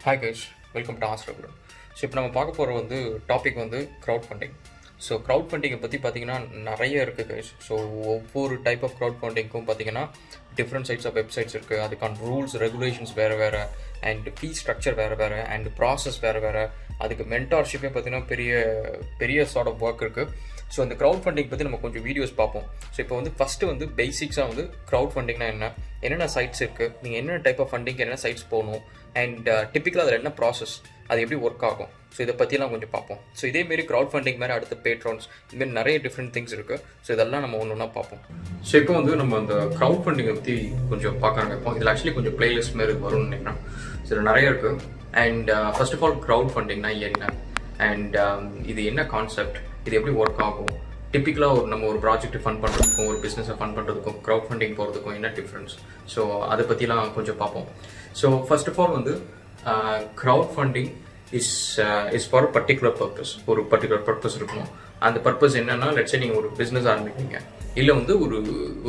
Hi guys, welcome to Astraguru. So இப்போ நம்ம பார்க்க போகிற topic crowd funding. So crowd ஃபண்டிங்கை பற்றி பார்த்தீங்கன்னா நிறைய இருக்குது கைஸ். ஸோ ஒவ்வொரு டைப் ஆஃப் க்ரௌட் ஃபண்டிங்க்கும் பார்த்தீங்கன்னா டிஃப்ரெண்ட் சைட்ஸ் ஆஃப் வெப்சைட்ஸ் இருக்குது. அதுக்கான ரூல்ஸ் ரெகுலேஷன்ஸ் வேறு வேறு, அண்ட் ஃபீ ஸ்ட்ரக்சர் வேறு வேறு, அண்ட் ப்ராசஸ் வேறு வேறு. அதுக்கு மென்டார்ஷிப்பே பார்த்தீங்கன்னா பெரிய பெரிய சார்ட் ஆஃப் ஒர்க் இருக்குது. ஸோ அந்த க்ரௌட் ஃபண்டிங் பற்றி நம்ம கொஞ்சம் வீடியோஸ் பார்ப்போம். ஸோ இப்போ ஃபஸ்ட்டு பேசிக்ஸாக க்ரௌட் ஃபண்டிங்னா என்னென்ன சைட்ஸ் இருக்குது, நீங்கள் என்னென்ன டைப் ஆஃப் ஃபண்டிங் என்னென்ன சைட்ஸ் போகணும், அண்ட் டிப்பிக்கலாக அதில் என்ன ப்ராசஸ், அது எப்படி ஒர்க் ஆகும். ஸோ இதை பற்றிலாம் கொஞ்சம் பார்ப்போம். ஸோ இதேமாரி க்ரௌட் ஃபண்டிங் மாதிரி அடுத்த பேட்ரான்ஸ், இதுமாரி நிறைய டிஃப்ரெண்ட் திங்ஸ் இருக்குது. ஸோ இதெல்லாம் நம்ம ஒன்று ஒன்றா பார்ப்போம். ஸோ இப்போ நம்ம அந்த க்ரௌட் ஃபண்டிங்கை பற்றி கொஞ்சம் பார்க்குறாங்க. இப்போ இதில் ஆக்சுவலி கொஞ்சம் பிளேலிஸ்ட் மாரி வரும்னு நினைக்கிறேன். ஸோ இதில் நிறைய இருக்குது. And first of all crowd ஃபண்டிங்னா என்ன, அண்ட் இது என்ன கான்செப்ட், இது எப்படி ஒர்க் ஆகும், டிப்பிக்கலாக நம்ம ஒரு ப்ராஜெக்ட் ஃபண்ட் பண்ணுறதுக்கும் ஒரு பிஸ்னஸை ஃபண்ட் பண்ணுறதுக்கும் க்ரௌட் ஃபண்டிங் போகிறதுக்கும் என்ன டிஃப்ரென்ஸ். ஸோ அதை பற்றிலாம் கொஞ்சம் பார்ப்போம். So first of all crowd funding is for particular purpose. ஒரு பர்டிகுலர் பர்பஸ் இருக்கணும். அந்த பர்பஸ் என்னன்னா, லெட்ஸே நீங்கள் ஒரு பிஸ்னஸ் ஆரம்பிக்கிறீங்க, இல்லை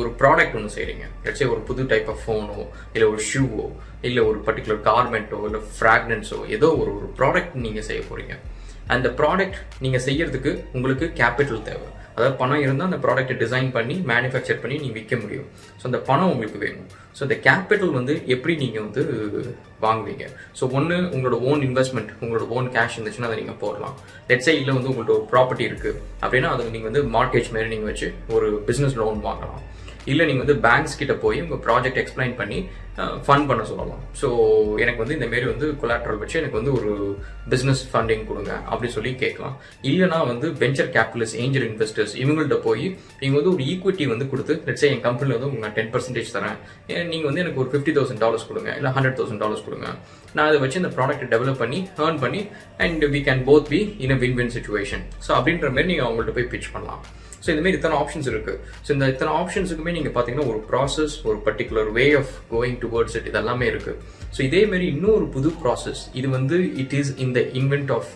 ஒரு ப்ராடக்ட் ஒன்று செய்கிறீங்க. லெட்ஸே ஒரு புது டைப் ஆஃப் ஃபோனோ, இல்லை ஒரு ஷூவோ, இல்லை ஒரு பர்டிகுலர் கார்மெண்ட்டோ, இல்லை ஃப்ராக்ரன்ஸோ, ஏதோ ஒரு ப்ராடக்ட் நீங்கள் செய்ய போகிறீங்க. அந்த ப்ராடக்ட் நீங்கள் செய்யறதுக்கு உங்களுக்கு கேபிட்டல் தேவை. அதாவது பணம் இருந்தால் அந்த ப்ராடக்ட்டை டிசைன் பண்ணி மேனுஃபேக்சர் பண்ணி நீங்கள் விற்க முடியும். ஸோ அந்த பணம் உங்களுக்கு வேணும். ஸோ இந்த கேபிட்டல் எப்படி நீங்கள் வாங்குவீங்க. ஸோ ஒன்று உங்களோட ஓன் இன்வெஸ்ட்மெண்ட், உங்களோட ஓன் கேஷ் இருந்துச்சுன்னா அதை நீங்கள் போடலாம். லெட்ஸே இல்லை உங்களோட ஒரு ப்ராப்பர்ட்டி இருக்குது அப்படின்னா அதை நீங்கள் மார்க்கேஜ் மாரி நீங்கள் வச்சு ஒரு பிஸ்னஸ் லோன் வாங்கலாம். இல்லை நீங்கள் பேங்க்ஸ் கிட்ட போய் உங்கள் ப்ராஜெக்ட் எக்ஸ்பிளைன் பண்ணி ஃபண்ட் பண்ண சொல்லலாம். ஸோ எனக்கு இந்தமாரி கொலாட்ரல் வச்சு எனக்கு ஒரு பிஸ்னஸ் ஃபண்டிங் கொடுங்க அப்படி சொல்லி கேட்கலாம். இல்லைனா வெஞ்சர் கேபிட்டலிஸ்ட், ஏஞ்சல் இன்வெஸ்டர்ஸ், இவங்கள்ட்ட போய் நீங்கள் ஒரு ஈக்விட்டி கொடுத்து, லெட்ஸே என் கம்பெனியில் உங்களுக்கு நான் 10% தரேன், நீங்கள் எனக்கு ஒரு $50,000 கொடுங்க, இல்லை $100,000 கொடுங்க, நான் அதை வச்சு இந்த ப்ராடக்ட்டை டெவலப் பண்ணி ஏர்ன் பண்ணி and we can both be in a win win situation. So அப்படின்ற மாதிரி நீங்கள் அவங்கள்ட்ட போய் பிச் பண்ணலாம். ஸோ இந்தமாரி இத்தனை ஆப்ஷன்ஸ் இருக்குது. ஸோ இந்த இத்தனை ஆப்ஷன்ஸுக்குமே நீங்கள் பார்த்தீங்கன்னா ஒரு ப்ராசஸ், ஒரு particular way of going towards it, இதெல்லாமே இருக்குது. ஸோ இதேமாரி இன்னொரு புது ப்ராசஸ், இது it is in the invent of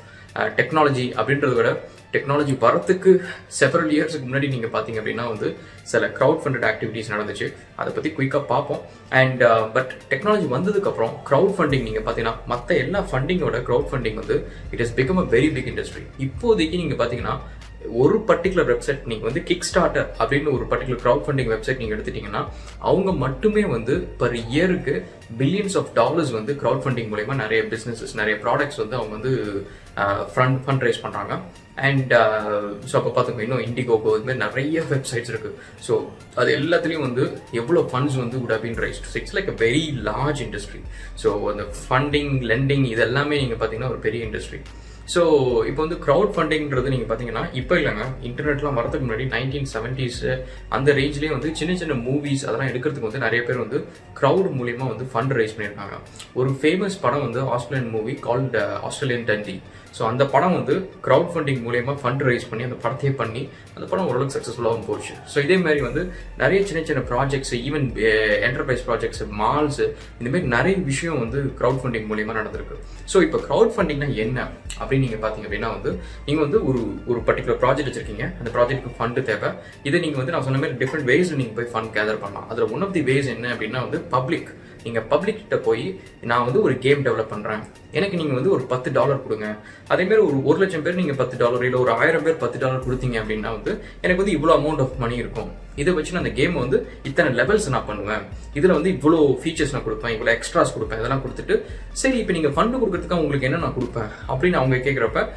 technology. அப்படின்றத விட டெக்னாலஜி வரத்துக்கு செவரல் இயர்ஸுக்கு முன்னாடி நீங்கள் பார்த்தீங்க அப்படின்னா சில க்ரௌட் ஃபண்டட் ஆக்டிவிட்டீஸ் நடந்துச்சு. அதை பற்றி குயிக்காக பார்ப்போம். அண்ட் பட் டெக்னாலஜி வந்ததுக்கப்புறம் க்ரௌட் ஃபண்டிங் நீங்கள் பார்த்தீங்கன்னா மற்ற எல்லா ஃபண்டிங்கோட crowdfunding it is become a very big industry. இப்போதைக்கு நீங்கள் பார்த்தீங்கன்னா ஒரு பர்டிகுலர் வெப்சைட் நீங்கள் கிக் ஸ்டார்டர் அப்படின்னு ஒரு பர்டிகுலர் க்ரௌட் ஃபண்டிங் வெப்சைட் நீங்கள் எடுத்துட்டீங்கன்னா அவங்க மட்டுமே பர் இயருக்கு billions of dollars crowd funding மூலமா நிறைய பிஸ்னஸஸ், நிறைய ப்ராடக்ட்ஸ் அவங்க ஃபண்ட் ரைஸ் பண்ணுறாங்க. அண்ட் ஸோ அப்போ பார்த்துக்கோங்க, இன்னும் இண்டிகோகோ இது மாதிரி நிறைய வெப்சைட்ஸ் இருக்குது. ஸோ அது எல்லாத்துலேயும் எவ்வளோ funds would have been raised. So it's like a very large industry. So அந்த ஃபண்டிங், லெண்டிங் இது எல்லாமே நீங்கள் பார்த்தீங்கன்னா ஒரு பெரிய இண்டஸ்ட்ரி. ஸோ இப்போ க்ரௌட் ஃபண்டிங்கிறது நீங்கள் பார்த்தீங்கன்னா இப்போ இல்லைங்க, இன்டர்நெட்லாம் வரதுக்கு முன்னாடி 1970s அந்த ரேஞ்ச்லேயே சின்ன சின்ன மூவிஸ் அதெல்லாம் எடுக்கிறதுக்கு நிறைய பேர் க்ரௌட் மூலியமா ஃபண்ட் ரைஸ் பண்ணியிருக்காங்க. ஒரு ஃபேமஸ் படம் Australian movie called Australian Dundee. So அந்த படம் க்ரௌட் ஃபண்டிங் மூலியமா ஃபண்ட் ரைஸ் பண்ணி அந்த படத்தையே பண்ணி அந்த படம் ஓரளவுக்கு சக்ஸஸ்ஃபுல்லாகவும் போச்சு. ஸோ இதே மாதிரி நிறைய சின்ன சின்ன projects, even enterprise projects, malls, இந்தமாரி நிறைய விஷயம் க்ரௌட் ஃபண்டிங் மூலியமா நடந்திருக்கு. ஸோ இப்போ க்ரௌட் ஃபண்டிங்னா என்ன அப்படின்னு நீங்கள் பார்த்தீங்க அப்படின்னா நீங்கள் ஒரு பர்டிகுலர் ப்ராஜெக்ட் வச்சிருக்கீங்க, அந்த ப்ராஜெக்ட்டுக்கு ஃபண்டு தேவை. இதை நீங்கள் நான் சொன்ன மாதிரி டிஃப்ரெண்ட் வேஸ் நீங்கள் போய் ஃபண்ட் கேதர் பண்ணலாம். அதில் ஒன் ஆஃப் தி வேஸ் என்ன அப்படின்னா பப்ளிக். நீங்கள் பப்ளிக் கிட்ட போய் நான் ஒரு கேம் டெவலப் பண்ணுறேன், எனக்கு நீங்கள் ஒரு $10 கொடுங்க. அதேமாதிரி ஒரு 1,00,000 பேர் நீங்கள் $10 இல்லை ஒரு 1000 பேர் $10 கொடுத்தீங்க அப்படின்னா எனக்கு இவ்வளோ அமௌண்ட் ஆஃப் மணி இருக்கும். இதை வச்சு நான் அந்த கேம் இத்தனை லெவல்ஸ் நான் பண்ணுவேன், இதில் இவ்வளோ ஃபீச்சர்ஸ் நான் கொடுப்பேன், இவ்வளோ எக்ஸ்ட்ராஸ் கொடுப்பேன். இதெல்லாம் கொடுத்துட்டு சரி இப்போ நீங்கள் ஃபண்டு கொடுக்கறதுக்காக உங்களுக்கு என்ன நான் கொடுப்பேன் அப்படின்னு அவங்க கேட்குறப்ப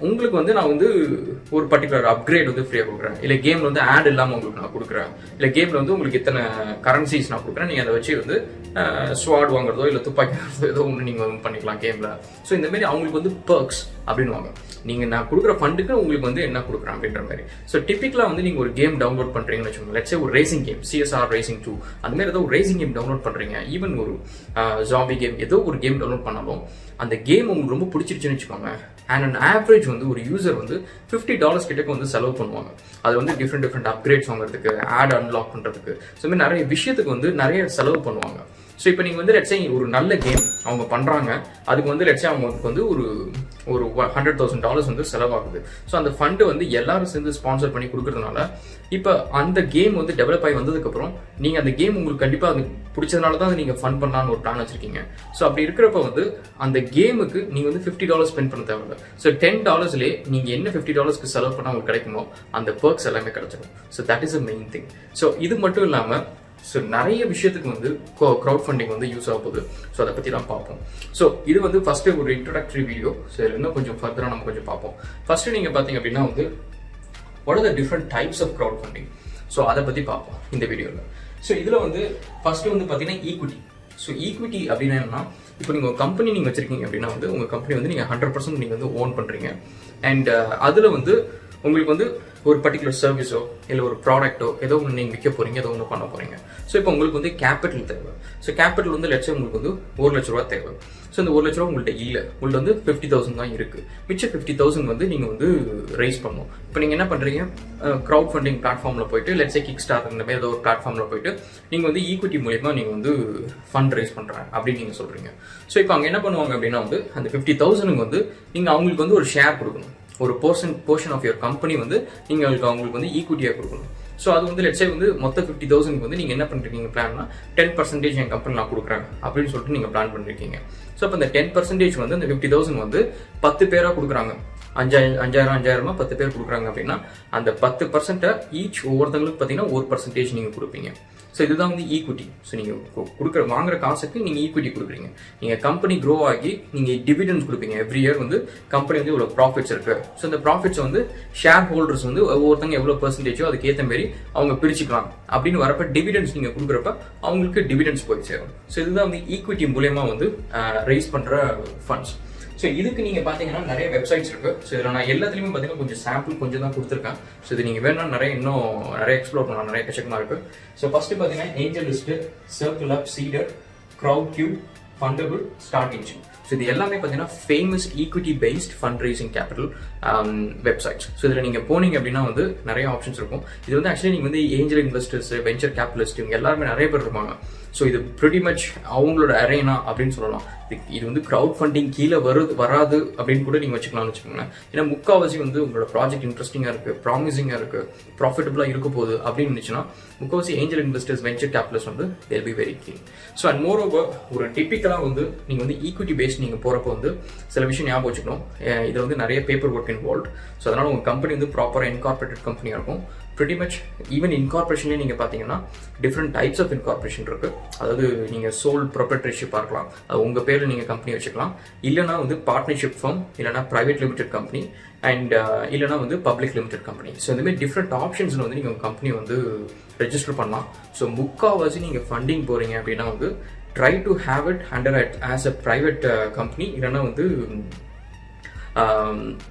உங்களுக்கு நான் ஒரு பர்டிகுலர் அப்கிரேட் ஃப்ரீயாக கொடுக்குறேன், இல்லை கேமில் ஆட் இல்லாமல் உங்களுக்கு நான் கொடுக்குறேன், இல்லை கேமில் உங்களுக்கு இத்தனை கரன்சிஸ் நான் கொடுக்குறேன், நீங்கள் அதை வச்சு ஸ்வாட் வாங்குறதோ இல்லை துப்பாக்கி வாங்குறதோ ஏதோ ஒன்று நீங்கள் பண்ணிக்கலாம் கேமில். ஸோ இந்தமாரி அவங்களுக்கு பர்க்ஸ் அப்படின்வாங்க. நீங்கள் நான் கொடுக்குற ஃபண்டுக்கு உங்களுக்கு என்ன கொடுக்குறேன் அப்படின்ற மாதிரி. ஸோ டிப்பிக்கலாக நீங்கள் ஒரு கேம் டவுன்லோட் பண்ணுறீங்கன்னு வச்சுக்கோங்க. லெட்ஸே ஒரு ரேசிங் கேம், CSR Racing 2 அந்த மாதிரி ஏதோ ஒரு ரேசிங் கேம் டவுன்லோட் பண்ணுறீங்க, ஈவன் ஒரு ஜாம்பி கேம், ஏதோ ஒரு கேம் டவுன்லோட் பண்ணாலும் அந்த கேம் உங்களுக்கு ரொம்ப பிடிச்சிருச்சுன்னு வச்சுக்கோங்க. அண்ட் அன் ஆவரேஜ் ஒரு யூசர் $50 கிட்டக்கு செலவு பண்ணுவாங்க. அது டிஃப்ரெண்ட் அப்கிரேட்ஸ் வாங்குறதுக்கு, ஆட் அன்லாக் பண்ணுறதுக்கு, ஸோ மாதிரி நிறைய விஷயத்துக்கு நிறைய செலவு பண்ணுவாங்க. ஸோ இப்போ நீங்கள் வந்து லெட்ஸே ஒரு நல்ல கேம் அவங்க பண்ணுறாங்க, அதுக்கு வந்து லெட்ஸே அவங்களுக்கு வந்து ஒரு $100,000 வந்து செலவாகுது. ஸோ அந்த ஃபண்டு வந்து எல்லாரும் சேர்ந்து ஸ்பான்சர் பண்ணி கொடுக்கறதுனால இப்போ அந்த கேம் வந்து டெவலப் ஆகி வந்ததுக்கப்புறம் நீங்கள் அந்த கேம் உங்களுக்கு கண்டிப்பாக அது பிடிச்சதுனால தான் நீங்கள் ஃபன் பண்ணலான்னு ஒரு பிளான் வச்சிருக்கீங்க. ஸோ அப்படி இருக்கிறப்ப வந்து அந்த கேமுக்கு நீங்கள் வந்து $50 ஸ்பெண்ட் பண்ண தேவையில்லை. ஸோ $10 நீங்கள் என்ன $50 செலவு பண்ணால் உங்களுக்கு கிடைக்குமோ அந்த பெர்க்ஸ் எல்லாமே கிடைச்சிடும். So that is a main thing. So இது மட்டும் இல்லாமல் ஸோ நிறைய விஷயத்துக்கு வந்து க்ரௌட் ஃபண்டிங் வந்து யூஸ் ஆக போகுது. ஸோ அதை பற்றிலாம் பார்ப்போம். ஸோ இது வந்து ஃபஸ்ட்டு ஒரு இன்ட்ரோடக்டரி வீடியோ. ஸோ இதில் இன்னும் கொஞ்சம் ஃபர்தராக நம்ம கொஞ்சம் பார்ப்போம். ஃபஸ்ட்டு நீங்கள் பார்த்தீங்க அப்படின்னா வந்து what are the different types of crowd funding. So அதை பற்றி பார்ப்போம் இந்த வீடியோவில். ஸோ இதில் வந்து ஃபஸ்ட்டு வந்து பார்த்தீங்கன்னா ஈக்விட்டி. ஸோ ஈக்விட்டி அப்படின்னா என்னன்னா, இப்போ நீங்கள் ஒரு கம்பெனி நீங்கள் வச்சிருக்கீங்க அப்படின்னா வந்து உங்கள் கம்பெனி வந்து நீங்கள் 100% நீங்கள் வந்து ஓன் பண்ணுறீங்க. அண்ட் அதில் வந்து உங்களுக்கு வந்து ஒரு பர்டிகுலர் சர்வீஸோ இல்லை ஒரு ப்ராடக்ட்டோ ஏதோ ஒன்று நீங்கள் விற்க போகிறீங்க, ஏதோ ஒன்று பண்ண போகிறீங்க. ஸோ இப்போ உங்களுக்கு வந்து கேபிட்டல் தேவை. ஸோ கேபிட்டல் வந்து லட்சம் உங்களுக்கு வந்து $1,00,000 தேவை. ஸோ இந்த $1,00,000 உங்கள்கிட்ட இல்லை, உங்கள்ட்ட வந்து 50,000 தான் இருக்குது. மிச்சம் 50,000 வந்து நீங்கள் வந்து ரைஸ் பண்ணணும். இப்போ நீங்கள் என்ன பண்ணுறீங்க, க்ரௌட் ஃபண்டிங் பிளாட்ஃபார்மில் போயிட்டு லெட்ஸே கிக் ஸ்டார் இந்த மாதிரி ஏதோ ஒரு பிளாட்ஃபார்மில் போயிட்டு நீங்கள் வந்து ஈக்விட்டி மூலியமாக நீங்கள் வந்து ஃபண்ட் ரைஸ் பண்ணுறேன் அப்படின்னு நீங்கள் சொல்கிறீங்க. ஸோ இப்போ அங்கே என்ன பண்ணுவாங்க அப்படின்னா வந்து அந்த 50,000 வந்து நீங்கள் அவங்களுக்கு வந்து ஒரு ஷேர் கொடுக்கணும். ஒரு போர்ஷன் ஆஃப் யுவர் கம்பெனி வந்து நீங்கள் அவங்களுக்கு வந்து ஈக்விட்டியாக கொடுக்கணும். ஸோ அது வந்து லெட்ஸே வந்து மொத்த 50,000 வந்து நீங்கள் என்ன பண்ணுறீங்க பிளான்னா 10% என் கம்பெனி நான் கொடுக்குறேன் அப்படின்னு சொல்லிட்டு நீங்கள் பிளான் பண்ணிருக்கீங்க. ஸோ அப்போ இந்த 10% வந்து அந்த 50,000 வந்து 10 பேராக கொடுக்குறாங்க. 5,000 10 பேர் கொடுக்குறாங்க அப்படின்னா அந்த 10% ஈச் ஒவ்வொருத்தவங்களுக்கு பார்த்தீங்கன்னா 1% நீங்கள் கொடுப்பீங்க. ஸோ இதுதான் வந்து ஈக்விட்டி. ஸோ நீங்கள் வாங்குற காசுக்கு நீங்கள் ஈக்விட்டி கொடுக்குறீங்க. நீங்கள் கம்பெனி க்ரோ ஆகி நீங்கள் டிவிடெண்ட்ஸ் கொடுப்பீங்க. எவ்ரி இயர் வந்து கம்பெனி வந்து இவ்வளோ ப்ராஃபிட்ஸ் இருக்கு. ஸோ இந்த ப்ராஃபிட்ஸ் வந்து ஷேர் ஹோல்டர்ஸ் வந்து ஒவ்வொருத்தங்க எவ்வளோ பெர்சன்டேஜோ அதுக்கேற்ற மாதிரி அவங்க பிரிச்சுக்கலாம் அப்படின்னு வரப்ப டிவிடெண்ட்ஸ் நீங்கள் கொடுக்குறப்ப அவங்களுக்கு டிவிடெண்ட்ஸ் போய் சேரும். ஸோ இதுதான் வந்து ஈக்விட்டி மூலயமா வந்து ரைஸ் பண்ணுற ஃபண்ட்ஸ். ஸோ இதுக்கு நீங்கள் பார்த்தீங்கன்னா நிறைய வெப்சைட்ஸ் இருக்கு. ஸோ இதில் நான் எல்லாத்துலேயுமே பார்த்தீங்கன்னா கொஞ்சம் சாம்பிள் கொஞ்சம் தான் கொடுத்துருக்கேன். ஸோ இது நீங்கள் வேணும்னா இன்னும் நிறைய எக்ஸ்ப்ளோர் பண்ணலாம், நிறைய கஷ்டமாக இருக்கு. ஸோ ஃபர்ஸ்ட் பார்த்தீங்கன்னா AngelList, CircleUp, Seedrs, Crowdcube, Fundable, StartEngine. So இது எல்லாமே பார்த்தீங்கன்னா famous equity based fund raising capital websites. So இதில் நீங்கள் போனீங்க அப்படின்னா வந்து நிறைய ஆப்ஷன்ஸ் இருக்கும். இது வந்து ஆக்சுவலி நீங்கள் வந்து ஏஞ்சல் இன்வெஸ்டர்ஸ், வெஞ்சர் கேபிட்டலிஸ்ட் இவங்க எல்லாருமே நிறைய பேர் இருப்பாங்க. ஸோ இது ப்ரிட்டி மச் அவங்களோட அரேனா அப்படின்னு சொல்லலாம். இது வந்து க்ரௌட் ஃபண்டிங் கீழே வராது அப்படின்னு கூட நீங்கள் வச்சுக்கலாம்னு வச்சுக்கோங்களேன். ஏன்னா முக்கால்வாசி வந்து உங்களோட ப்ராஜெக்ட் இன்ட்ரெஸ்டிங்காக இருக்குது, ப்ராமிசிங்காக இருக்குது, ப்ராஃபிட்டபுளாக இருக்க போகுது அப்படின்னு இருந்துச்சுன்னா முக்கால்வாசி ஏஞ்சல் இன்வெஸ்டர்ஸ், வெஞ்சர் கேபிட்டலிஸ்ட் வந்து they'll be very keen. So and moreover ஒரு டிப்பிக்கலாக வந்து நீங்கள் வந்து ஈக்விட்டி பேஸ்ட் நீங்கள் போகிறப்போ வந்து சில விஷயம் ஞாபகம் வச்சுக்கணும். இதில் வந்து நிறைய பேப்பர் ஒர்க் இன்வால்வ். ஸோ அதனால் உங்கள் கம்பெனி வந்து ப்ராப்பராக இன்கார்பரேட்டட் கம்பெனியாக இருக்கும். pretty much ஈவன் இன்கார்பரேஷன்லேயே நீங்கள் பார்த்தீங்கன்னா டிஃப்ரெண்ட் டைப்ஸ் ஆஃப் இன்கார்பரேஷன் இருக்குது. அதாவது நீங்கள் சோல் ப்ரொப்ரைட்டர்ஷிப்பாக இருக்கலாம், அது உங்கள் பேரில் நீங்கள் கம்பெனி வச்சுக்கலாம். இல்லைனா வந்து பார்ட்னர்ஷிப் ஃபார்ம், இல்லைனா ப்ரைவேட் லிமிடெட் கம்பெனி, அண்ட் இல்லைனா வந்து பப்ளிக் லிமிடெட் கம்பெனி. ஸோ இந்தமாதிரி டிஃப்ரெண்ட் ஆப்ஷன்ஸில் வந்து நீங்கள் உங்கள் கம்பெனி வந்து ரெஜிஸ்டர் பண்ணலாம். ஸோ முக்கால்வாசி நீங்கள் ஃபண்டிங் போகிறீங்க அப்படின்னா வந்து try to have it under as a private company, இல்லைனா வந்து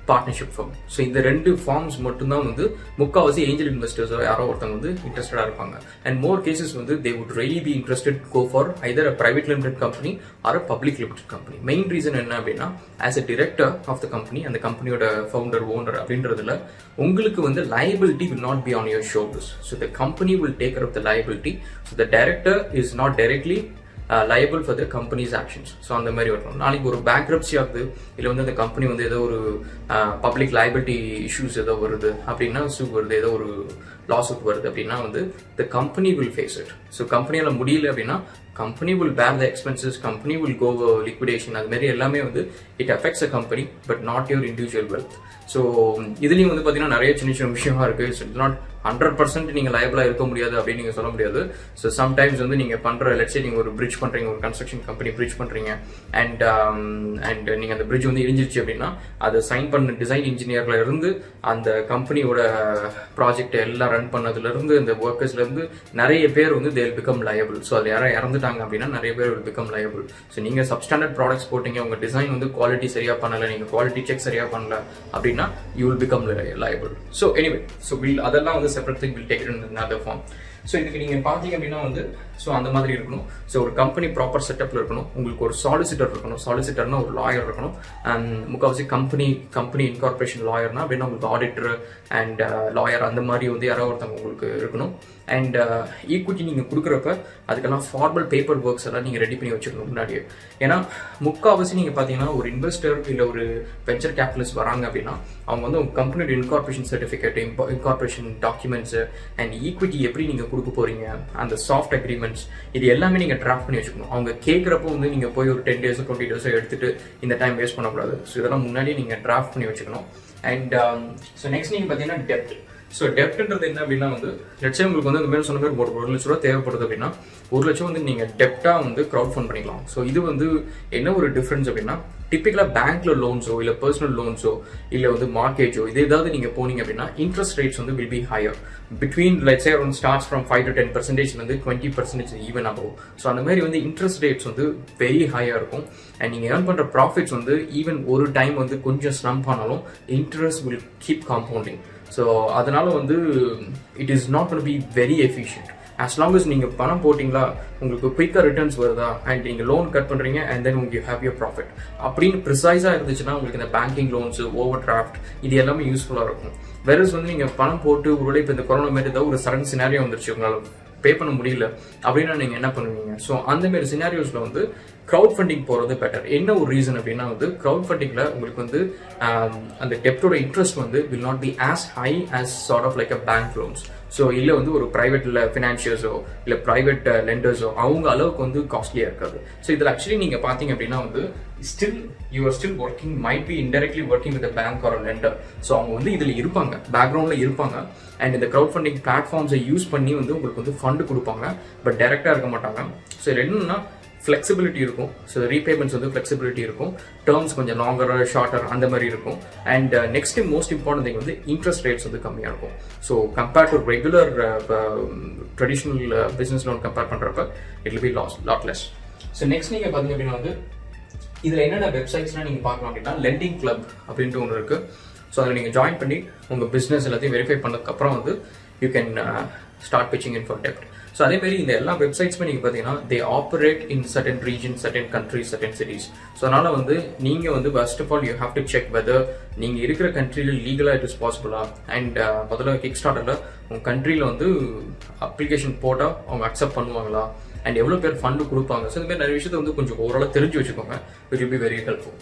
பார்ட்னர்ஷிப் ஃபார்ம். ஸோ இந்த ரெண்டு ஃபார்ம்ஸ் மட்டும்தான் வந்து முக்கால்வாசி ஏஞ்சல் இன்வெஸ்டர்ஸோ யாரோ ஒருத்தவங்க வந்து இன்ட்ரெஸ்டடாக இருப்பாங்க. அண்ட் மோர் கேசஸ் வந்து they would really be interested go for either a private limited company or a public limited company. Main reason என்ன அப்படின்னா as a director of the company, அந்த கம்பெனியோட ஃபவுண்டர், ஓனர் அப்படின்றதுல உங்களுக்கு வந்து liability will not be on your shoulders. So the company will take care of the liability. So the director is not directly liable for the company's actions. So அந்த மாதிரி வரணும். நாளைக்கு ஒரு பேங்க்ரப்சி ஆகுது, இல்லை வந்து அந்த கம்பெனி வந்து ஏதோ ஒரு பப்ளிக் லைபிலிட்டி இஷ்யூஸ் ஏதோ வருது அப்படின்னா, சூ வருது, ஏதோ ஒரு லாஸ் அவுட் வருது அப்படின்னா வந்து the company will face it. So கம்பெனியால் முடியல அப்படின்னா company will bear the expenses, company will go liquidation. அது மாதிரி எல்லாமே வந்து it affects a company but not your individual wealth. So இதுலேயும் வந்து பார்த்தீங்கன்னா நிறைய சின்ன சின்ன விஷயமா இருக்குது. ஸோ இட்ஸ் நாட் 100% நீங்கள் லைபிளாக இருக்க முடியாது அப்படின்னு நீங்கள் சொல்ல முடியாது. ஸோ சம்டைம்ஸ் வந்து நீங்கள் பண்ணுற லெட்ஸே நீங்கள் ஒரு பிரிட்ஜ் பண்ணுறீங்க, ஒரு கன்ஸ்ட்ரக்ஷன் கம்பெனி பிரிட்ஜ் பண்ணுறீங்க, அண்ட் நீங்கள் அந்த பிரிட்ஜ் வந்து இடிஞ்சிருச்சு அப்படின்னா அதை சைன் பண்ண டிசைன் இன்ஜினியர்ல இருந்து அந்த கம்பெனியோட ப்ராஜெக்ட் எல்லாம் ரன் பண்ணதுலேருந்து இந்த ஒர்க்கர்ஸ்லேருந்து நிறைய பேர் வந்து தேல் பிகம் லயபிள். ஸோ அது யாராவது இறந்துட்டாங்க அப்படின்னா நிறைய பேர் வில் பிகம் லயபிள். ஸோ நீங்கள் சப்ஸ்டாண்டர்ட் ப்ராடக்ட்ஸ் போட்டீங்க, உங்கள் டிசைன் வந்து குவாலிட்டி சரியாக பண்ணலை, நீங்கள் குவாலிட்டி செக் சரியாக பண்ணல அப்படின்னா you will become liable. So anyway, so அதெல்லாம் வந்து separate thing, we'll take it in another form. So இதுக்கு நீங்கள் பார்த்தீங்க அப்படின்னா வந்து ஸோ அந்த மாதிரி இருக்கணும். ஸோ ஒரு கம்பெனி ப்ராப்பர் செட்டப்பில் இருக்கணும். உங்களுக்கு ஒரு சாலிசிட்டர் இருக்கணும். சாலிசிட்டர்னா ஒரு லாயர் இருக்கணும். அண்ட் முக்கால்வாசி கம்பெனி இன்கார்பரேஷன் லாயர்னா அப்படின்னா உங்களுக்கு ஆடிட்டர் அண்ட் லாயர் அந்த மாதிரி வந்து யாராவது ஒருத்தவங்க உங்களுக்கு இருக்கணும். அண்ட் ஈக்விட்டி நீங்கள் கொடுக்குறப்ப அதுக்கெல்லாம் ஃபார்மல் பேப்பர் ஒர்க்ஸ் எல்லாம் நீங்கள் ரெடி பண்ணி வச்சுக்கணும் முன்னாடியே. ஏன்னா முக்கால்வாசி நீங்கள் பார்த்தீங்கன்னா ஒரு இன்வெஸ்டர் இல்லை ஒரு வெஞ்சர் கேபிட்டலிஸ்ட் வராங்க அப்படின்னா அவங்க வந்து உங்கள் கம்பெனியோட incorporation certificate, incorporation documents and equity எப்படி நீங்கள் கொடுக்க போகிறீங்க, அந்த சாஃப்ட் அக்ரிமெண்ட்ஸ், இது எல்லாமே நீங்கள் டிராஃப்ட் பண்ணி வச்சுக்கணும். அவங்க கேட்குறப்போ வந்து நீங்கள் போய் ஒரு 10 days 20 days எடுத்துகிட்டு இந்த டைம் வேஸ்ட் பண்ணக்கூடாது. ஸோ இதெல்லாம் முன்னாடியே நீங்கள் டிராஃப்ட் பண்ணி வச்சுக்கணும். அண்ட் ஸோ நெக்ஸ்ட் நீங்கள் பார்த்தீங்கன்னா டெப்ட். ஸோ டெப்ட்ன்றது என்ன அப்படின்னா வந்து லட்சம் உங்களுக்கு வந்து அந்த மாதிரி சொன்ன மாதிரி ஒரு லட்ச ரூபா தேவைப்படுது அப்படின்னா 1 லட்சம் வந்து நீங்கள் டெப்டாக வந்து க்ரௌட் ஃபண்ட் பண்ணிக்கலாம். ஸோ இது வந்து என்ன ஒரு டிஃப்ரென்ஸ் அப்படின்னா டிப்பிக்கலாக பேங்க்ல லோன்ஸோ இல்லை பர்சனல் லோன்ஸோ இல்லை வந்து மார்க்கேஜோ இது ஏதாவது நீங்கள் போனீங்க அப்படின்னா இன்ட்ரெஸ்ட் ரேட்ஸ் வந்து will be higher between let's say around starts from 5 to 10% வந்து 20% ஈவன் ஆகும். ஸோ அந்த மாதிரி வந்து இன்ட்ரெஸ்ட் ரேட்ஸ் வந்து வெரி ஹையாக இருக்கும். அண்ட் நீங்கள் ஏர்ன் பண்ணுற ப்ராஃபிட்ஸ் வந்து ஈவன் ஒரு டைம் வந்து கொஞ்சம் ஸ்லம்ப் ஆனாலும் interest will keep compounding. So அதனால வந்து it is not gonna be very efficient. As long as நீங்கள் பணம் போட்டிங்களா உங்களுக்கு குயிக்காக ரிட்டர்ன்ஸ் வருதா அண்ட் நீங்கள் லோன் கட் பண்ணுறீங்க அண்ட் தென் உங்களுக்கு ஹேவ் யூர் ப்ராஃபிட் அப்படின்னு ப்ரிசைஸாக இருந்துச்சுன்னா உங்களுக்கு இந்த பேங்கிங் லோன்ஸ், ஓவர் டிராஃப்ட் இது எல்லாமே யூஸ்ஃபுல்லாக இருக்கும். வெரஸ் வந்து நீங்கள் பணம் போட்டு ஒருவேளை இப்போ இந்த கொரோனா மாரி ஏதாவது ஒரு சடன் சினாரியோ வந்துருச்சு உங்களால் பே பண்ண முடியல அப்படின்னா நீங்கள் என்ன பண்ணுவீங்க? ஸோ அந்த மாதிரி சினாரியோஸில் வந்து க்ரௌட் ஃபண்டிங் போகிறது பெட்டர். என்ன ஒரு ரீசன் அப்படின்னா வந்து க்ரௌட் ஃபண்டிங்கில் உங்களுக்கு வந்து அந்த டெப்டோட இன்ட்ரெஸ்ட் வந்து will not be as high as sort of like a bank loans. So இல்லை வந்து ஒரு ப்ரைவேட்டில் ஃபினான்ஷியர்ஸோ இல்லை ப்ரைவேட் லெண்டர்ஸோ அவங்க அளவுக்கு வந்து காஸ்ட்லியாக இருக்காது. ஸோ இதில் ஆக்சுவலி நீங்கள் பார்த்தீங்க அப்படின்னா வந்து you are still working might be indirectly working with bank or lender. So அவங்க வந்து இதில் இருப்பாங்க, பேக்ரவுண்டில் இருப்பாங்க. அண்ட் இந்த க்ரௌட் ஃபண்டிங் பிளாட்ஃபார்ம்ஸை யூஸ் பண்ணி வந்து உங்களுக்கு வந்து ஃபண்டு கொடுப்பாங்க, பட் டைரெக்டாக இருக்க மாட்டாங்க. ஸோ இதில் என்னன்னா ஃப்ளெக்சிபிலிட்டி இருக்கும். ஸோ ரீபேமெண்ட்ஸ் வந்து ஃப்ளெக்சிபிலிட்டி இருக்கும், டேர்ம்ஸ் கொஞ்சம் லாங்கர் ஷார்ட்டர் அந்த மாதிரி இருக்கும். And next most important thing வந்து இன்ட்ரெஸ்ட் ரேட்ஸ் வந்து கம்மியாக இருக்கும். So compared to regular traditional business loan compare பண்ணுறப்ப it will be lot less. So next நீங்கள் பார்த்தீங்க அப்படின்னா வந்து இதில் என்னென்ன வெப்சைட்ஸ்லாம் நீங்கள் பார்க்கலாம் அப்படின்னா லெண்டிங் கிளப் அப்படின்ட்டு ஒன்று இருக்குது. ஸோ அதில் நீங்கள் ஜாயின் பண்ணி உங்கள் பிஸ்னஸ் எல்லாத்தையும் வெரிஃபை பண்ணதுக்கப்புறம் வந்து you can start pitching in for டெப்ட். ஸோ அதேமாரி இந்த எல்லா வெப்சைட்ஸுமே நீங்கள் பார்த்தீங்கன்னா they operate in certain region, certain countries, certain cities. So அதனால் வந்து நீங்கள் வந்து first of all you have to check whether நீங்கள் இருக்கிற கண்ட்ரியில் லீகலாக இட் இஸ் பாசிபிளா. அண்ட் முதல்ல கிக் ஸ்டார்டரில் உங்கள் கண்ட்ரியில் வந்து அப்ளிகேஷன் போட்டால் அவங்க அக்செப்ட் பண்ணுவாங்களா அண்ட் எவ்வளோ பேர் ஃபண்டு கொடுப்பாங்க. ஸோ இந்த மாதிரி நிறைய விஷயத்தை வந்து கொஞ்சம் ஓரளவு தெரிஞ்சு வச்சுக்கோங்க, which will be very helpful.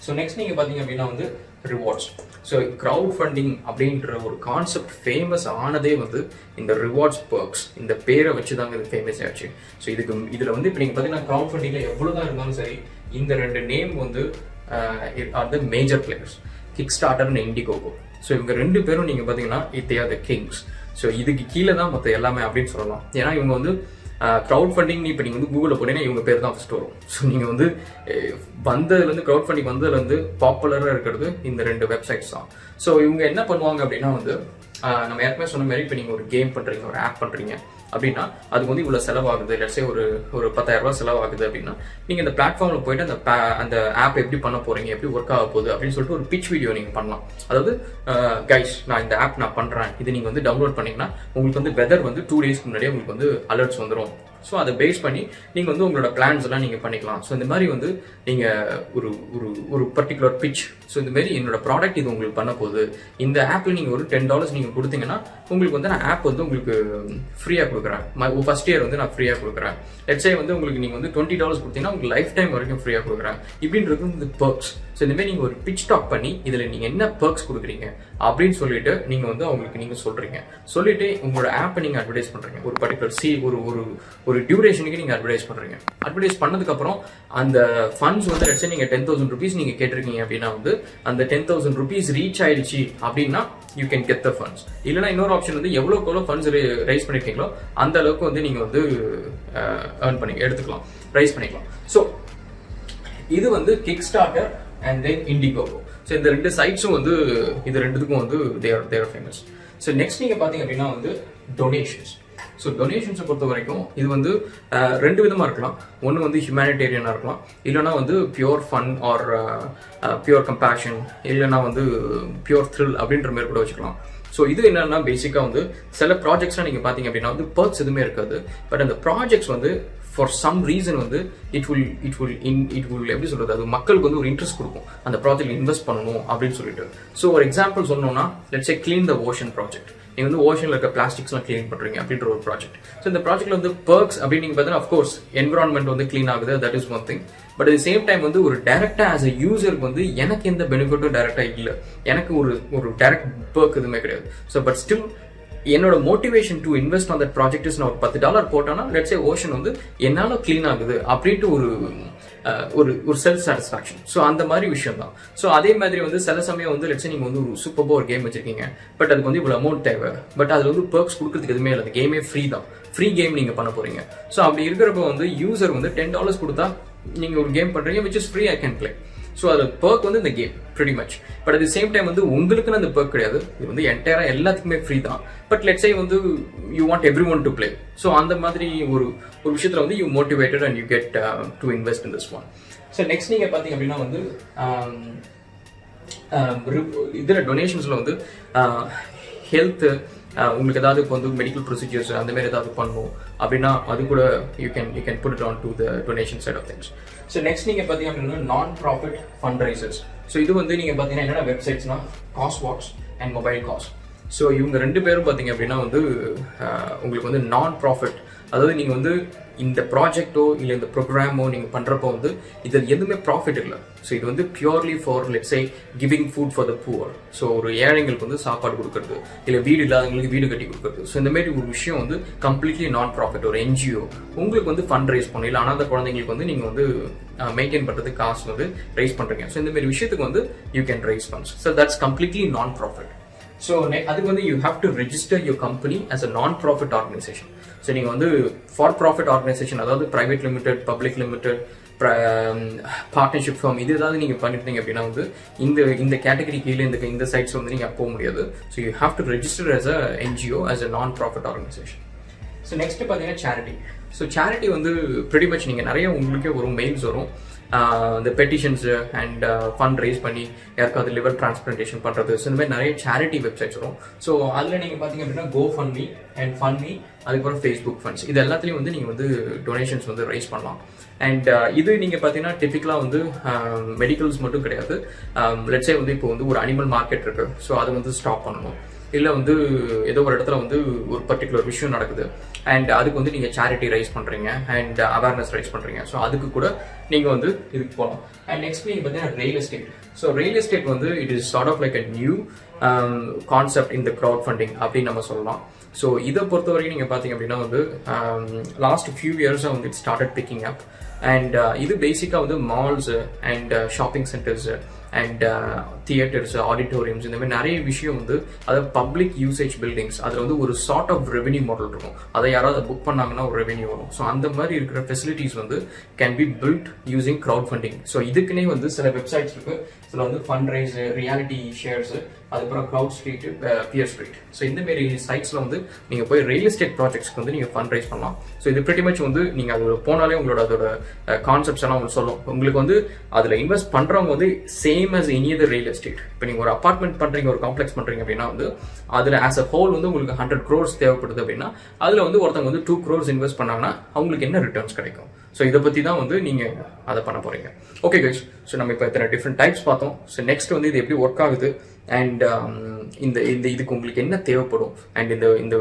So next நீங்கள் பார்த்தீங்க அப்படின்னா வந்து ரிவார்ட்ஸ். ஸோ க்ரௌட் ஃபண்டிங் அப்படின்ற ஒரு கான்செப்ட் ஃபேமஸ் ஆனதே வந்து இந்த ரிவார்ட்ஸ் பர்க்ஸ் இந்த பேரை வச்சு தாங்க இது ஃபேமஸ் ஆச்சு. ஸோ இதில் வந்து இப்போ நீங்கள் பார்த்தீங்கன்னா க்ரௌட் ஃபண்டிங்கில் எவ்வளோ தான் இருந்தாலும் சரி இந்த 2 நேம் வந்து are the major players, Kickstarter and Indiegogo. So இவங்க 2 பேரும் நீங்கள் பார்த்தீங்கன்னா they are the kings. So இதுக்கு கீழே தான் மற்ற எல்லாமே அப்படின்னு சொல்லலாம். ஏன்னா இவங்க வந்து க்ரௌட் ஃபண்டிங் இப்போ நீங்கள் வந்து கூகுளில் போனீங்கன்னா இவங்க பேர் தான் ஃபஸ்ட் வரும். ஸோ நீங்கள் வந்து வந்ததுலேருந்து க்ரௌட் ஃபண்டிங் வந்ததுலேருந்து பாப்புலராக இருக்கிறது இந்த 2 வெப்சைட்ஸ் தான். ஸோ இவங்க என்ன பண்ணுவாங்க அப்படின்னா வந்து நம்ம ஏற்கனவே சொன்ன மாதிரி இப்போ நீங்கள் ஒரு கேம் பண்ணுறீங்க, ஒரு ஆப் பண்ணுறீங்க அப்படின்னா அதுக்கு வந்து இவ்வளோ செலவாகுது, லட்சே ஒரு 10,000 ரூபா செலவாகுது அப்படின்னா நீங்கள் இந்த பிளாட்ஃபார்மில் போயிட்டு அந்த ஆப் எப்படி பண்ண போகிறீங்க, எப்படி ஒர்க் ஆக போகுது அப்படின்னு சொல்லிட்டு ஒரு பிச் வீடியோ நீங்கள் பண்ணலாம். அதாவது கைஸ் நான் இந்த ஆப் நான் பண்ணுறேன், இது நீங்கள் வந்து டவுன்லோட் பண்ணிங்கன்னா உங்களுக்கு வந்து வெதர் வந்து 2 days முன்னாடியே உங்களுக்கு வந்து அலர்ட்ஸ் வந்துடும். ஸோ அதை பேஸ் பண்ணி நீங்கள் வந்து உங்களோட பிளான்ஸ் எல்லாம் நீங்கள் பண்ணிக்கலாம். ஸோ இந்த மாதிரி வந்து நீங்கள் ஒரு பர்டிகுலர் பிச், ஸோ இந்த மாதிரி என்னோட ப்ராடக்ட் இது உங்களுக்கு பண்ண போகுது, இந்த ஆப்பில் நீங்கள் ஒரு $10 நீங்கள் கொடுத்தீங்கன்னா உங்களுக்கு வந்து நான் ஆப் வந்து உங்களுக்கு ஃப்ரீயாக கொடுக்குறேன், ஃபர்ஸ்ட் இயர் வந்து நான் ஃப்ரீயாக கொடுக்குறேன். லெட்ஸே வந்து உங்களுக்கு நீங்கள் வந்து $20 கொடுத்தீங்கன்னா உங்களுக்கு லைஃப் டைம் வரைக்கும் ஃப்ரீயாக கொடுக்குறேன். இப்படின்றது வந்து பர்க்ஸ். ஸோ இந்த மாதிரி நீங்கள் ஒரு பிச் டாக் பண்ணி இதில் நீங்கள் என்ன பர்க்ஸ் கொடுக்குறீங்க அப்படின்னு சொல்லிட்டு நீங்கள் வந்து அவங்களுக்கு நீங்கள் சொல்லிட்டு உங்களோட ஆப்பை நீங்கள் அட்வர்டைஸ் பண்ணுறீங்க. ஒரு பர்டிகுலர் ஒரு டியூரேஷனுக்கு நீங்கள் அட்வர்டைஸ் பண்ணுறீங்க. அட்வர்டைஸ் பண்ணதுக்கப்புறம் அந்த ஃபண்ட்ஸ் வந்து லட்சம் நீங்கள் 10,000 rupees நீங்கள் கேட்டிருக்கீங்க அப்படின்னா வந்து அந்த 10,000 rupees ரீச் ஆயிடுச்சு அப்படின்னா you can get the funds. இல்லைனா இன்னொரு ஆப்ஷன் வந்து எவ்வளோக்கு ஃபண்ட்ஸ் ரைஸ் பண்ணிருக்கீங்களோ அந்த அளவுக்கு வந்து நீங்கள் வந்து எடுத்துக்கலாம், ரைஸ் பண்ணிக்கலாம். ஸோ இது வந்து Kickstarter and then Indiegogo. So இந்த 2 சைட்ஸும் வந்து இது 2த்துக்கும் வந்து தேர் ஃபேமஸ். ஸோ நெக்ஸ்ட் நீங்கள் பார்த்தீங்க அப்படின்னா வந்து டொனேஷன்ஸ். ஸோ டொனேஷன்ஸை பொறுத்த வரைக்கும் இது வந்து 2 விதமாக இருக்கலாம். ஒன்று வந்து ஹியூமனிடேரியனாக இருக்கலாம், இல்லைனா வந்து pure fun or pure compassion, இல்லைனா வந்து பியூர் த்ரில் அப்படின்ற மாதிரி கூட வச்சுக்கலாம். ஸோ இது என்னன்னா பேசிக்காக வந்து சில ப்ராஜெக்ட்ஸ்லாம் நீங்கள் பார்த்தீங்க அப்படின்னா வந்து பர்க்ஸ் எதுவுமே இருக்காது. பட் அந்த ப்ராஜெக்ட்ஸ் வந்து ஃபார் சம் ரீசன் வந்து இட் வில் எப்படி சொல்கிறது, அது மக்களுக்கு வந்து ஒரு இன்ட்ரெஸ்ட் கொடுக்கும் அந்த ப்ராஜெக்ட் இன்வெஸ்ட் பண்ணணும் அப்படின்னு சொல்லிட்டு. ஸோ ஒரு எக்ஸாம்பிள் சொல்லணும்னா let's say clean the ocean project. நீங்கள் வந்து ஓஷனில் இருக்க பிளாஸ்டிக்ஸ்லாம் க்ளீன் பண்ணுறீங்க அப்படின்ற ஒரு ப்ராஜெக்ட். ஸோ இந்த ப்ராஜெக்ட்ல வந்து பர்க்ஸ் அப்படின்னு நீங்கள் பார்த்தீங்கன்னா அஃப்கோர்ஸ் என்விரான்மெண்ட் வந்து க்ளீன் ஆகுது, that is one thing. But at the same time வந்து ஒரு டேரக்டா ஆஸ் அ யூசருக்கு வந்து எனக்கு எந்த பெனிஃபிட்டும் டேரக்டா இல்லை, எனக்கு ஒரு டேரக்ட் பர்க் எதுவுமே கிடையாது. ஸோ பட் ஸ்டில் என்னோட motivation to invest on that project is நான் ஒரு $10 போட்டேன்னா லெட்ஸ் சே ஓஷன் வந்து என்னால் க்ளீன் ஆகுது அப்படின்ட்டு ஒரு செல்ஃப் சாட்டிஸ்ஃபேக்ஷன். ஸோ அந்த மாதிரி விஷயம் தான். ஸோ அதே மாதிரி வந்து சில சமயம் வந்து லெட்ஸ் நீங்கள் வந்து ஒரு சூப்பராக ஒரு கேம் வச்சிருக்கீங்க, பட் அதுக்கு வந்து இவ்வளோ அமௌண்ட் தேவை, பட் அதில் வந்து பர்க்ஸ் கொடுக்கறதுக்கு எதுவுமே இல்லை, அந்த கேமே ஃப்ரீ தான், ஃப்ரீ கேம் நீங்கள் பண்ண போறீங்க. ஸோ அப்படி இருக்கிறப்ப வந்து யூசர் வந்து $10 கொடுத்தா நீங்கள் ஒரு கேம் பண்ணுறீங்க which is free, I can play. So அது பர்க் வந்து இந்த game pretty much. But at the same time வந்து உங்களுக்குன்னு அந்த பர்க் கிடையாது, இது வந்து என்டையராக எல்லாத்துக்குமே ஃப்ரீ தான். பட் லெட்ஸ் சே வந்து you want every one to play. So அந்த மாதிரி ஒரு விஷயத்தில் வந்து you motivated and you get to invest in this one. So next நீங்கள் பார்த்தீங்க அப்படின்னா வந்து இதில் டொனேஷன்ஸில் வந்து ஹெல்த்து, உங்களுக்கு ஏதாவது இப்போ வந்து மெடிக்கல் ப்ரொசீஜர்ஸ் அந்த மாதிரி ஏதாவது பண்ணணும் அப்படின்னா அது கூட you can put it on to the donation side of things. So next நீங்கள் பார்த்தீங்க அப்படின்னா நான் ப்ராஃபிட் ஃபண்ட் ரைசர்ஸ். ஸோ இது வந்து நீங்கள் பார்த்தீங்கன்னா என்னென்ன வெப்சைட்ஸ்னா காஸ்வாக்ஸ் அண்ட் மொபைல் காஸ். ஸோ இவங்க 2 பேரும் பார்த்தீங்க அப்படின்னா வந்து உங்களுக்கு வந்து நான் ப்ராஃபிட், அதாவது நீங்கள் வந்து இந்த ப்ராஜெக்டோ இல்லை இந்த ப்ரோக்ராமோ நீங்கள் பண்ணுறப்போ வந்து இதில் எதுவுமே ப்ராஃபிட் இல்லை. ஸோ இது வந்து purely for let's say giving food for the poor. So ஒரு ஏழைங்களுக்கு வந்து சாப்பாடு கொடுக்கறது, இல்லை வீடு இல்லாதவங்களுக்கு வீடு கட்டி கொடுக்கறது. ஸோ இந்த மாதிரி ஒரு விஷயம் வந்து கம்ப்ளீட்லி நான் ப்ராஃபிட். ஒரு என்ஜிஓ உங்களுக்கு வந்து ஃபண்ட் ரைஸ் பண்ணணும், இல்லை அனாதை குழந்தைங்களுக்கு வந்து நீங்கள் வந்து மெயின்டைன் பண்ணுறதுக்கு காசு வந்து ரைஸ் பண்ணுறீங்க. ஸோ இந்த மாதிரி விஷயத்துக்கு வந்து you can raise funds. So that's completely non profit. So அதுக்கு வந்து you have to register your company as a non profit organisation. So நீங்கள் வந்து ஃபார் ப்ராஃபிட் ஆர்கனைசேஷன், அதாவது private limited, public limited, partnership firm, இது ஏதாவது நீங்கள் பண்ணிருந்தீங்க அப்படின்னா வந்து இந்த கேட்டகரி கீழே இந்த சைட்ஸ் வந்து நீங்கள் போக முடியாது. So you have to register as a NGO, as a non profit organisation. So next பார்த்தீங்கன்னா சேரிட்டி. ஸோ சேரிட்டி வந்து ப்ரிட்டி மச் நீங்கள் நிறைய உங்களுக்கே வரும், மெயில்ஸ் வரும், இந்த பெட்டிஷன்ஸு அண்ட் ஃபண்ட் ரைஸ் பண்ணி யாருக்காவது லிவர் டிரான்ஸ்பிளான்டேஷன் பண்ணுறது. ஸோ இந்த மாதிரி நிறைய சேரிட்டி வெப்சைட்ஸ் வரும். ஸோ அதில் நீங்கள் பார்த்தீங்க அப்படின்னா GoFundMe அண்ட் FundMe, அதுக்கப்புறம் ஃபேஸ்புக் ஃபண்ட்ஸ், இது எல்லாத்துலேயும் வந்து நீங்கள் வந்து டொனேஷன்ஸ் வந்து ரைஸ் பண்ணலாம். அண்ட் இது நீங்கள் பார்த்தீங்கன்னா டிபிக்கலாக வந்து மெடிக்கல்ஸ் மட்டும் கிடையாது. லெட்ஸே வந்து இப்போ வந்து ஒரு அனிமல் மார்க்கெட் இருக்குது, ஸோ அதை வந்து ஸ்டாப் பண்ணணும், இல்லை வந்து ஏதோ ஒரு இடத்துல வந்து ஒரு பர்டிகுலர் விஷயம் நடக்குது அண்ட் அதுக்கு வந்து நீங்கள் சேரிட்டி ரைஸ் பண்ணுறீங்க அண்ட் அவேர்னஸ் ரைஸ் பண்ணுறீங்க. ஸோ அதுக்கு கூட நீங்கள் வந்து இதுக்கு போகலாம். அண்ட் நெக்ஸ்ட் நீங்கள் பார்த்தீங்கன்னா real estate. So real estate வந்து it is sort of like a new concept இந்த க்ரௌட் ஃபண்டிங் அப்படின்னு நம்ம சொல்லலாம். ஸோ இதை பொறுத்த வரைக்கும் நீங்கள் பார்த்தீங்க அப்படின்னா வந்து லாஸ்ட் ஃபியூ இயர்ஸாக வந்து it started picking up. And இது பேசிக்காக வந்து malls and shopping centres and theatres, auditoriums, இந்த மாதிரி நிறைய விஷயம் வந்து அதாவது பப்ளிக் யூசேஜ் பில்டிங்ஸ், அதில் வந்து ஒரு சார்ட் ஆஃப் ரெவென்யூ மாடல் இருக்கும். அதை யாராவது புக் பண்ணாங்கன்னா ஒரு ரெவென்யூ வரும். ஸோ அந்த மாதிரி இருக்கிற ஃபெசிலிட்டிஸ் வந்து can be built using crowd funding. So இதுக்குன்னே வந்து சில வெப்சைட்ஸ் இருக்கு. சில வந்து ஃபண்ட் ரைஸ், ரியாலிட்டி ஷேர்ஸ், அதுக்கப்புறம் CrowdStreet, PeerStreet. So இந்த மாதிரி சைட்ஸில் வந்து நீங்கள் போய் ரியல் எஸ்டேட் ப்ராஜெக்ட்ஸ்க்கு வந்து நீங்கள் ஃபண்ட் ரைஸ் பண்ணலாம். ஸோ இது பிரிட்டி மச் வந்து நீங்கள் அது போனாலே உங்களோட அதோட கான்செப்ட்ஸ் எல்லாம் உங்களுக்கு சொல்லும். உங்களுக்கு வந்து அதில் இன்வெஸ்ட் பண்ணுறவங்க வந்து same as any other real estate. இப்போ நீங்கள் ஒரு அப்பார்ட்மெண்ட் பண்ணுறீங்க, ஒரு காம்ப்ளெக்ஸ் பண்ணுறீங்க அப்படின்னா வந்து அதில் ஆஸ் அ ஹோல் வந்து உங்களுக்கு 100 crores தேவைப்படுது அப்படின்னா அதில் வந்து ஒருத்தவங்க வந்து 2 crores இன்வெஸ்ட் பண்ணாங்கன்னா அவங்களுக்கு என்ன ரிட்டர்ன்ஸ் கிடைக்கும். ஸோ இதை பற்றி தான் வந்து நீங்கள் அதை பண்ண போகிறீங்க. ஓகே கைஸ், ஸோ நம்ம இப்போ இத்தனை டிஃப்ரெண்ட் டைப்ஸ் பார்த்தோம். ஸோ நெக்ஸ்ட் வந்து இது எப்படி ஒர்க் ஆகுது அண்ட் இதுக்கு உங்களுக்கு என்ன தேவைப்படும் அண்ட் இந்த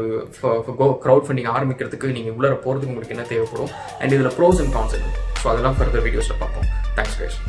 க்ரௌட் ஃபண்டிங் ஆரம்பிக்கிறதுக்கு நீங்கள் உள்ளே போகிறதுக்கு உங்களுக்கு என்ன தேவைப்படும் அண்ட் இதில் ப்ரோஸ் அண்ட் கான்ஸ். ஸோ அதெல்லாம் ஃபர்தர் வீடியோஸில் பார்ப்போம். Thanks guys.